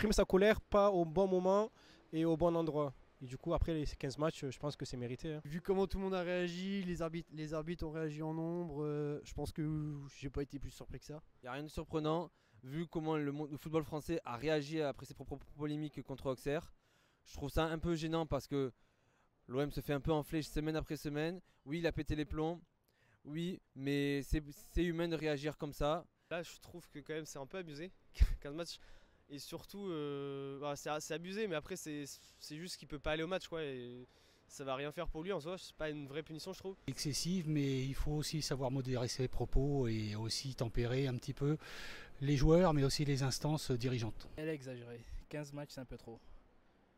exprimer sa colère pas au bon moment et au bon endroit. Et du coup, après les 15 matchs, je pense que c'est mérité, hein. Vu comment tout le monde a réagi, les arbitres ont réagi en nombre, je pense que j'ai pas été plus surpris que ça. Il n'y a rien de surprenant, vu comment le football français a réagi après ses propres polémiques contre Auxerre. Je trouve ça un peu gênant parce que l'OM se fait un peu enfler semaine après semaine. Oui, il a pété les plombs. Oui, mais c'est humain de réagir comme ça. Là, je trouve que quand même c'est un peu abusé, 15 matchs. Et surtout, c'est abusé, mais après c'est juste qu'il peut pas aller au match, quoi. Et ça va rien faire pour lui en soi. C'est pas une vraie punition, je trouve. Excessive, mais il faut aussi savoir modérer ses propos et aussi tempérer un petit peu les joueurs, mais aussi les instances dirigeantes. Elle est exagérée. 15 matchs, c'est un peu trop.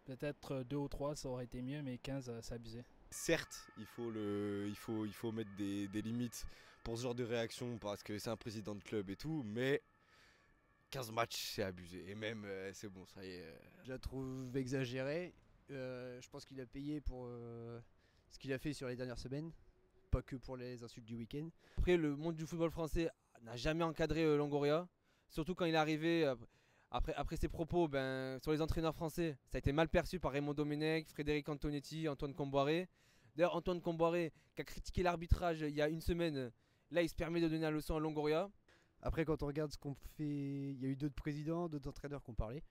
Peut-être 2 ou 3, ça aurait été mieux, mais 15, c'est abusé. Certes, il faut mettre des limites pour ce genre de réaction parce que c'est un président de club et tout, mais 15 matchs c'est abusé. Et même c'est bon, ça y est. Je la trouve exagérée. Je pense qu'il a payé pour ce qu'il a fait sur les dernières semaines, pas que pour les insultes du week-end. Après, le monde du football français n'a jamais encadré Longoria. Surtout quand il est arrivé, après ses propos sur les entraîneurs français. Ça a été mal perçu par Raymond Domenech, Frédéric Antonetti, Antoine Comboiré. D'ailleurs, Antoine Comboiré, qui a critiqué l'arbitrage il y a une semaine, là il se permet de donner la leçon à Longoria. Après, quand on regarde ce qu'on fait, il y a eu d'autres présidents, d'autres entraîneurs qui ont parlé.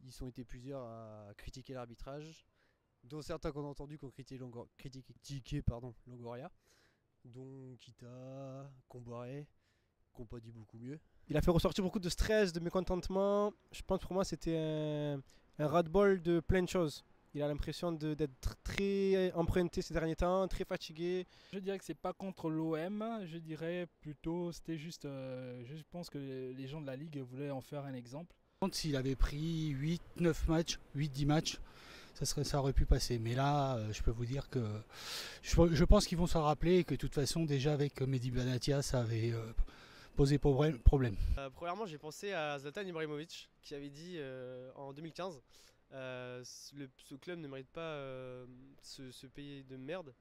Ils ont été plusieurs à critiquer l'arbitrage, dont certains qu'on a entendu qui ont critiqué Longoria, dont Kita, Comboiré, qui n'ont pas dit beaucoup mieux. Il a fait ressortir beaucoup de stress, de mécontentement. Je pense pour moi c'était un ras-de-bol de plein de choses. Il a l'impression d'être très emprunté ces derniers temps, très fatigué. Je dirais que c'est pas contre l'OM, je dirais plutôt c'était juste. Je pense que les gens de la Ligue voulaient en faire un exemple. S'il avait pris 8, 9 matchs, 8, 10 matchs, ça aurait pu passer. Mais là, je peux vous dire que je pense qu'ils vont s'en rappeler et que de toute façon, déjà avec Mehdi Benatia, ça avait posé problème. Premièrement, j'ai pensé à Zlatan Ibrahimovic qui avait dit en 2015 ce club ne mérite pas ce pays de merde.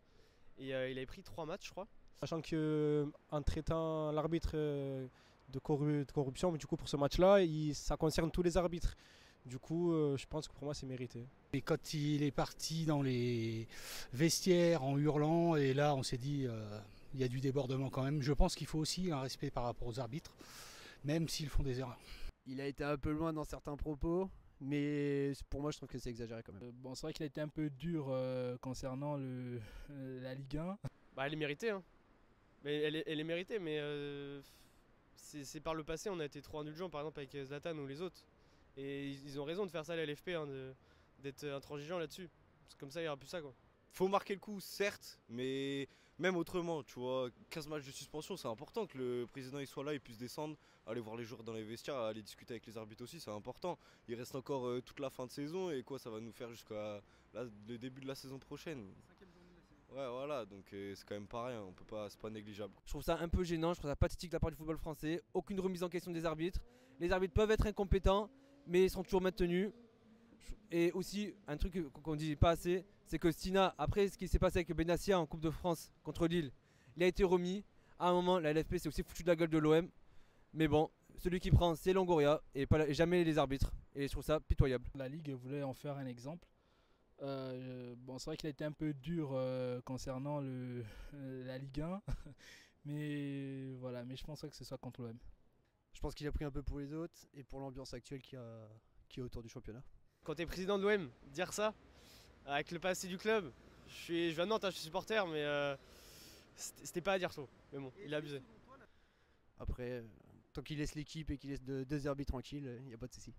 Et il avait pris 3 matchs, je crois. Sachant qu'en traitant l'arbitre de corruption, mais du coup pour ce match-là, ça concerne tous les arbitres. Du coup, je pense que pour moi c'est mérité. Et quand il est parti dans les vestiaires en hurlant, et là on s'est dit il y a du débordement quand même. Je pense qu'il faut aussi un respect par rapport aux arbitres, même s'ils font des erreurs. Il a été un peu loin dans certains propos, mais pour moi je trouve que c'est exagéré quand même. Bon, c'est vrai qu'il a été un peu dur concernant la Ligue 1. Bah, elle est méritée, hein. Mais elle est méritée, mais c'est par le passé on a été trop indulgents, par exemple avec Zlatan ou les autres. Et ils ont raison de faire ça à la LFP, hein, d'être intransigeant là-dessus. Parce que comme ça il n'y aura plus ça, quoi. Faut marquer le coup, certes, mais même autrement, tu vois, 15 matchs de suspension, c'est important que le président il soit là, il puisse descendre, aller voir les joueurs dans les vestiaires, aller discuter avec les arbitres aussi, c'est important. Il reste encore toute la fin de saison et quoi, ça va nous faire jusqu'à le début de la saison prochaine. Ouais, voilà, donc c'est quand même pas rien, c'est pas négligeable. Je trouve ça un peu gênant, je trouve ça pathétique de la part du football français. Aucune remise en question des arbitres. Les arbitres peuvent être incompétents, mais ils sont toujours maintenus. Et aussi, un truc qu'on dit pas assez, c'est que Stina, après ce qui s'est passé avec Benassia en Coupe de France contre Lille, il a été remis. À un moment, la LFP s'est aussi foutu de la gueule de l'OM. Mais bon, celui qui prend, c'est Longoria et jamais les arbitres. Et je trouve ça pitoyable. La Ligue voulait en faire un exemple. Bon, c'est vrai qu'il a été un peu dur concernant la Ligue 1. Mais voilà, mais je pense pas que ce soit contre l'OM. Je pense qu'il a pris un peu pour les autres et pour l'ambiance actuelle qui est autour du championnat. Quand t'es président de l'OM, dire ça, avec le passé du club, je viens de Nantes, je suis supporter, mais c'était pas à dire ça. Mais bon, il a abusé. Après, tant qu'il laisse l'équipe et qu'il laisse deux arbitres tranquilles, il n'y a pas de souci.